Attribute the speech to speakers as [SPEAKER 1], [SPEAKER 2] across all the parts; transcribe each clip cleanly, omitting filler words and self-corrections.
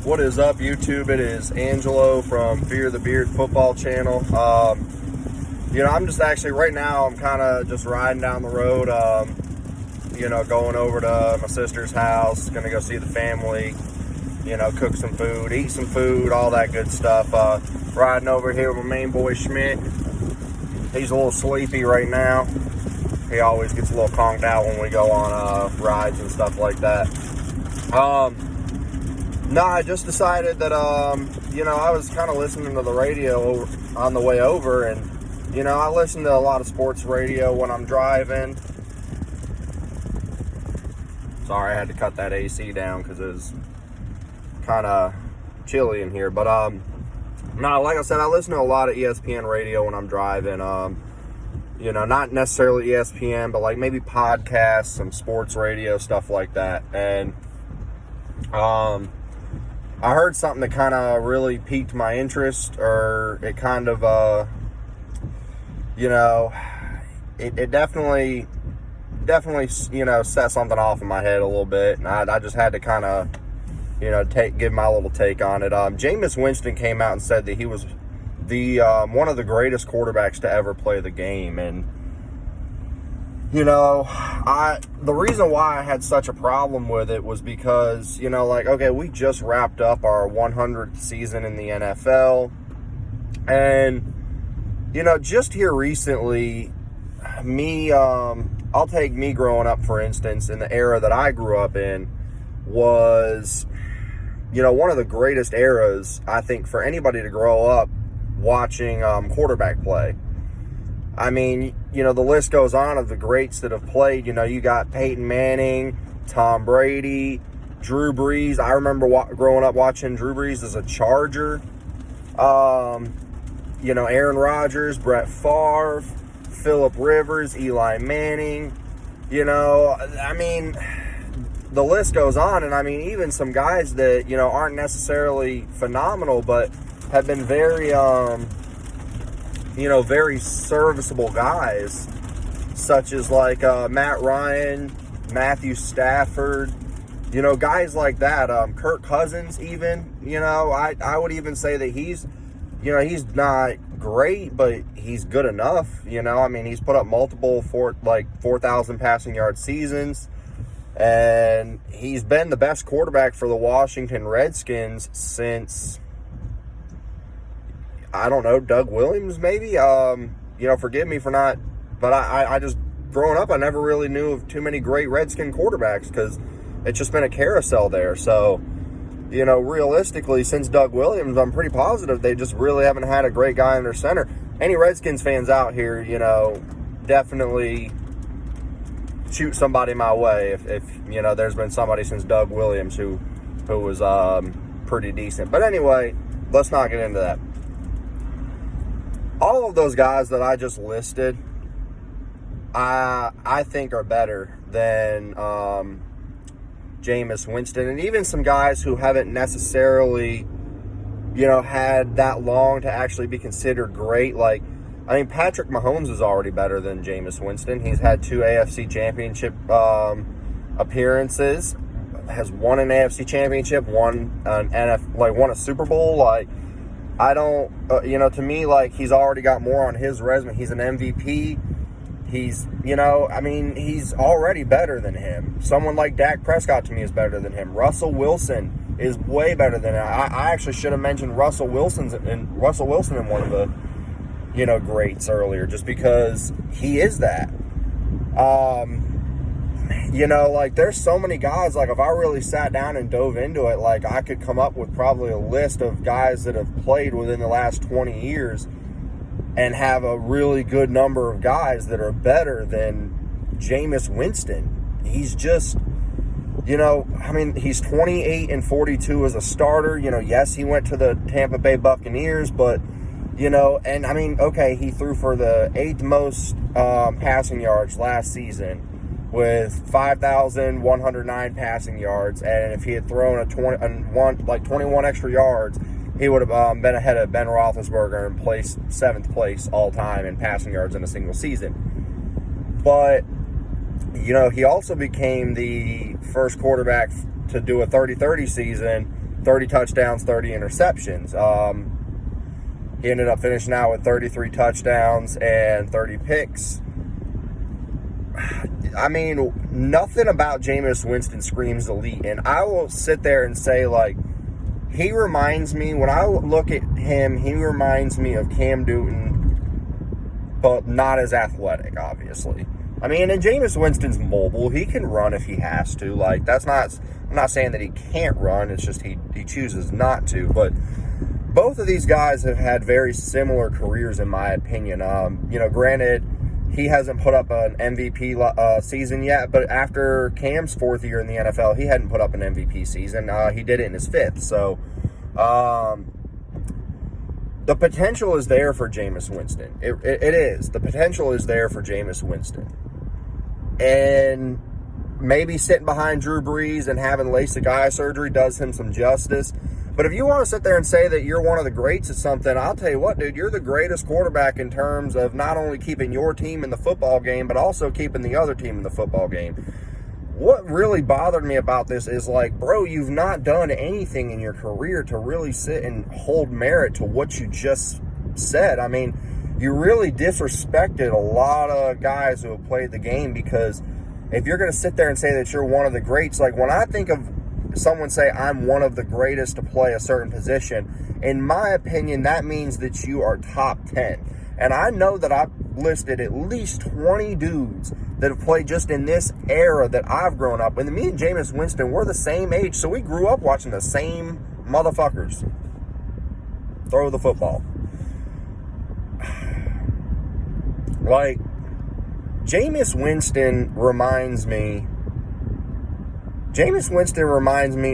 [SPEAKER 1] What is up, YouTube? It is Angelo from Fear the Beard football channel. I'm just actually right now, I'm kind of just riding down the road, going over to my sister's house, going to go see the family, cook some food, eat some food, all that good stuff. Riding over here with my main boy Schmidt. He's a little sleepy right now. He always gets a little conked out when we go on rides and stuff like that. No, I just decided that, I was kind of listening to the radio on the way over, and, I listen to a lot of sports radio when I'm driving. Sorry, I had to cut that AC down because it was kind of chilly in here. But, no, like I said, I listen to a lot of ESPN radio when I'm driving. Not necessarily ESPN, but like maybe podcasts, some sports radio, stuff like that. And, I heard something that kind of really piqued my interest, or it kind of, it definitely, set something off in my head a little bit, and I just had to kind of, give my little take on it. Jameis Winston came out and said that he was the one of the greatest quarterbacks to ever play the game, and the reason why I had such a problem with it was because, we just wrapped up our 100th season in the NFL. And, just here recently, I'll take me growing up, for instance, in the era that I grew up in was, one of the greatest eras, I think, for anybody to grow up watching quarterback play. I mean, the list goes on of the greats that have played. You got Peyton Manning, Tom Brady, Drew Brees. I remember growing up watching Drew Brees as a Charger. Aaron Rodgers, Brett Favre, Phillip Rivers, Eli Manning. The list goes on. And, even some guys that, aren't necessarily phenomenal, but have been very, very serviceable guys, such as like Matt Ryan, Matthew Stafford, guys like that. Kirk Cousins, even, I would even say that he's not great, but he's good enough. He's put up multiple 4,000 passing yard seasons, and he's been the best quarterback for the Washington Redskins since, I don't know, Doug Williams, maybe. Forgive me for not, but I just, growing up, I never really knew of too many great Redskin quarterbacks because it's just been a carousel there. So, realistically, since Doug Williams, I'm pretty positive they just really haven't had a great guy in their center. Any Redskins fans out here, definitely shoot somebody my way if there's been somebody since Doug Williams who was pretty decent. But anyway, let's not get into that. All of those guys that I just listed, I think are better than Jameis Winston, and even some guys who haven't necessarily, had that long to actually be considered great. Like, I think Patrick Mahomes is already better than Jameis Winston. He's had 2 AFC Championship appearances, has won an AFC Championship, won a Super Bowl. Like, I don't, to me, like, he's already got more on his resume. He's an MVP. He's, he's already better than him. Someone like Dak Prescott, to me, is better than him. Russell Wilson is way better than him. I actually should have mentioned Russell Wilson in one of the, greats earlier, just because he is that. There's so many guys, like, if I really sat down and dove into it, like, I could come up with probably a list of guys that have played within the last 20 years and have a really good number of guys that are better than Jameis Winston. He's just, he's 28-42 as a starter. Yes, he went to the Tampa Bay Buccaneers, but, he threw for the 8th most passing yards last season, with 5,109 passing yards, and if he had thrown 21 extra yards, he would have been ahead of Ben Roethlisberger and placed 7th place all time in passing yards in a single season. But, he also became the first quarterback to do a 30-30 season 30 touchdowns, 30 interceptions. He ended up finishing out with 33 touchdowns and 30 picks. I mean, nothing about Jameis Winston screams elite. And I will sit there and say, like, he reminds me, when I look at him, he reminds me of Cam Newton, but not as athletic, obviously. I mean, and Jameis Winston's mobile. He can run if he has to. Like, I'm not saying that he can't run. It's just he chooses not to. But both of these guys have had very similar careers, in my opinion. Granted, he hasn't put up an MVP season yet, but after Cam's 4th year in the NFL, he hadn't put up an MVP season. He did it in his 5th. So, the potential is there for Jameis Winston. It is. The potential is there for Jameis Winston. And maybe sitting behind Drew Brees and having LASIK eye surgery does him some justice. But if you want to sit there and say that you're one of the greats at something, I'll tell you what, dude, you're the greatest quarterback in terms of not only keeping your team in the football game, but also keeping the other team in the football game. What really bothered me about this is, like, bro, you've not done anything in your career to really sit and hold merit to what you just said. I mean, you really disrespected a lot of guys who have played the game, because if you're going to sit there and say that you're one of the greats, like, when I think of someone say I'm one of the greatest to play a certain position, in my opinion, that means that you are top 10. And I know that I've listed at least 20 dudes that have played just in this era that I've grown up. And me and Jameis Winston, we're the same age, so we grew up watching the same motherfuckers throw the football. Like, Jameis Winston reminds me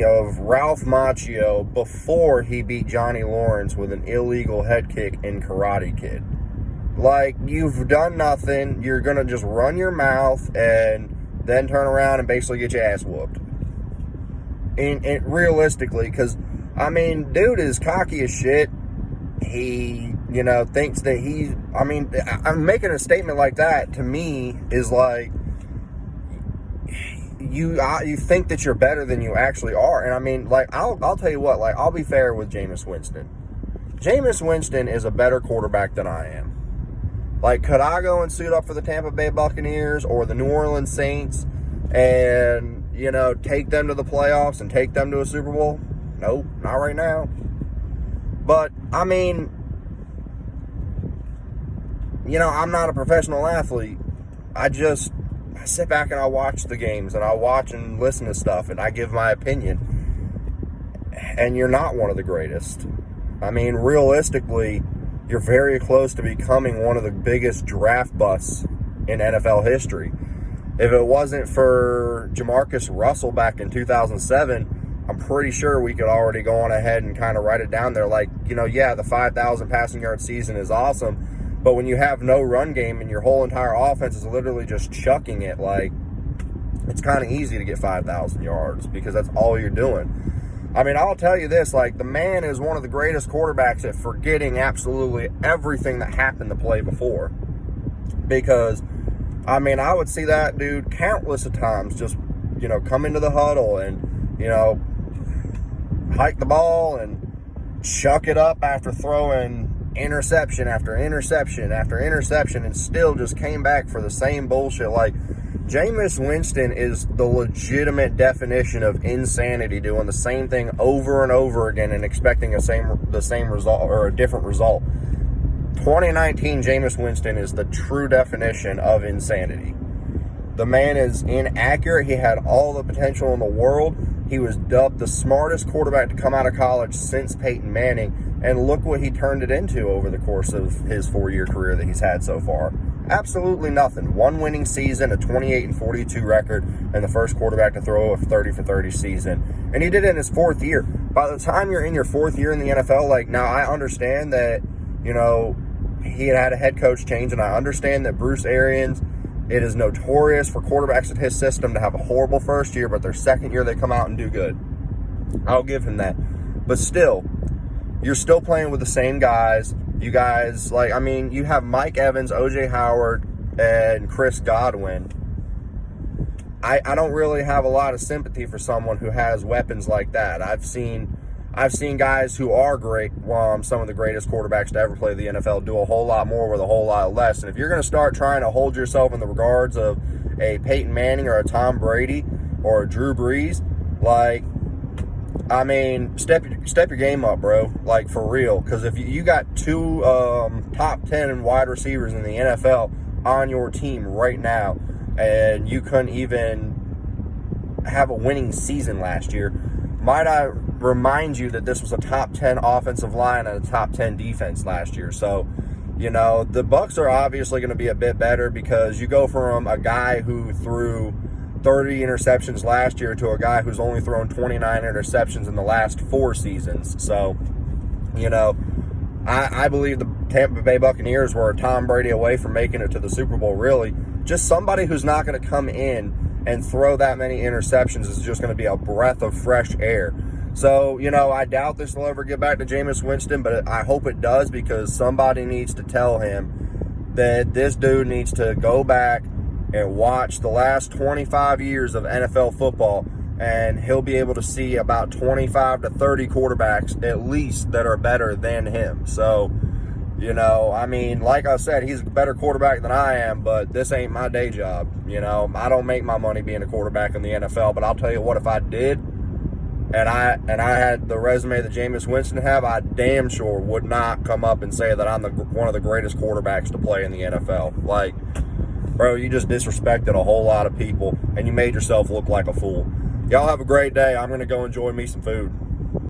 [SPEAKER 1] of Ralph Macchio before he beat Johnny Lawrence with an illegal head kick in Karate Kid. Like, you've done nothing. You're going to just run your mouth and then turn around and basically get your ass whooped. And realistically, because, I mean, dude is cocky as shit. He, thinks that I'm making a statement like that, to me, is like, you think that you're better than you actually are. And I mean, like, I'll tell you what, like, I'll be fair with Jameis Winston. Jameis Winston is a better quarterback than I am. Like, could I go and suit up for the Tampa Bay Buccaneers or the New Orleans Saints and, take them to the playoffs and take them to a Super Bowl? Nope, not right now. But, I mean, I'm not a professional athlete. I sit back and I watch the games and I watch and listen to stuff and I give my opinion. And you're not one of the greatest. I mean, realistically, you're very close to becoming one of the biggest draft busts in NFL history. If it wasn't for Jamarcus Russell back in 2007, I'm pretty sure we could already go on ahead and kind of write it down there. Like, the 5,000 passing yard season is awesome, but when you have no run game and your whole entire offense is literally just chucking it, like, it's kind of easy to get 5,000 yards because that's all you're doing. I mean, I'll tell you this, like, the man is one of the greatest quarterbacks at forgetting absolutely everything that happened to play before. Because, I mean, I would see that dude countless of times just, come into the huddle and, hike the ball and chuck it up after throwing interception after interception after interception and still just came back for the same bullshit. Like, Jameis Winston is the legitimate definition of insanity, doing the same thing over and over again and expecting the same result or a different result. 2019 Jameis Winston is the true definition of insanity. The man is inaccurate. He had all the potential in the world. He was dubbed the smartest quarterback to come out of college since Peyton Manning, and look what he turned it into over the course of his 4-year career that he's had so far. Absolutely nothing. One winning season, a 28-42 record, and the first quarterback to throw a 30-for-30 season. And he did it in his 4th year. By the time you're in your 4th year in the NFL, like, now I understand that, he had a head coach change, and I understand that Bruce Arians, it is notorious for quarterbacks in his system to have a horrible first year, but their second year they come out and do good. I'll give him that. But still, you're still playing with the same guys. You guys, like, I mean, you have Mike Evans, O.J. Howard, and Chris Godwin. I don't really have a lot of sympathy for someone who has weapons like that. I've seen I've seen guys who are great, some of the greatest quarterbacks to ever play the NFL, do a whole lot more with a whole lot less. And if you're going to start trying to hold yourself in the regards of a Peyton Manning or a Tom Brady or a Drew Brees, like, I mean, step your game up, bro. Like, for real. Because if you got two top 10 wide receivers in the NFL on your team right now, and you couldn't even have a winning season last year, might I remind you that this was a top 10 offensive line and a top 10 defense last year. So, you know, the Bucs are obviously going to be a bit better because you go from a guy who threw 30 interceptions last year to a guy who's only thrown 29 interceptions in the last 4 seasons. So, you know, I believe the Tampa Bay Buccaneers were Tom Brady away from making it to the Super Bowl, really. Just somebody who's not going to come in and throw that many interceptions is just going to be a breath of fresh air. So, you know, I doubt this will ever get back to Jameis Winston, but I hope it does, because somebody needs to tell him that this dude needs to go back and watch the last 25 years of NFL football, and he'll be able to see about 25 to 30 quarterbacks at least that are better than him. So, you know, I mean, like I said, he's a better quarterback than I am, but this ain't my day job. You know, I don't make my money being a quarterback in the NFL, but I'll tell you what, if I did, and I had the resume that Jameis Winston have, I damn sure would not come up and say that I'm one of the greatest quarterbacks to play in the NFL. Like, bro, you just disrespected a whole lot of people, and you made yourself look like a fool. Y'all have a great day. I'm going to go enjoy me some food.